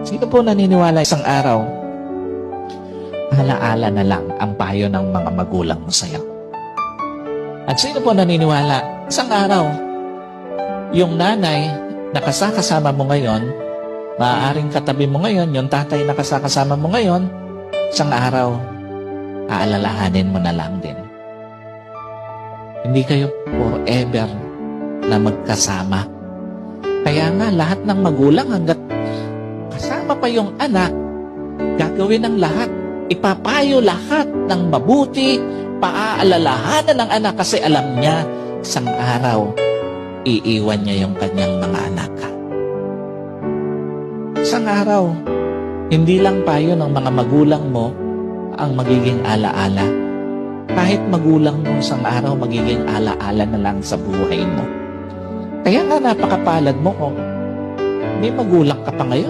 Sino po naniniwala isang araw, alaala na lang ang payo ng mga magulang mo sa'yo? At sino po naniniwala, isang araw, yung nanay na kasama mo ngayon, maaaring katabi mo ngayon, yung tatay na kasama mo ngayon, isang araw, aalalahanin mo na lang din. Hindi kayo forever na magkasama. Kaya nga, lahat ng magulang hanggat kasama pa yung anak, gagawin ng lahat. Ipapayo lahat ng mabuti, paaalalahanan ng anak kasi alam niya, isang araw, iiwan niya yung kanyang mga anak. Isang araw, hindi lang payo ng mga magulang mo ang magiging alaala. Kahit magulang mo isang araw, magiging alaala na lang sa buhay mo. Kaya nga napakapalad mo kung may magulang ka pa ngayon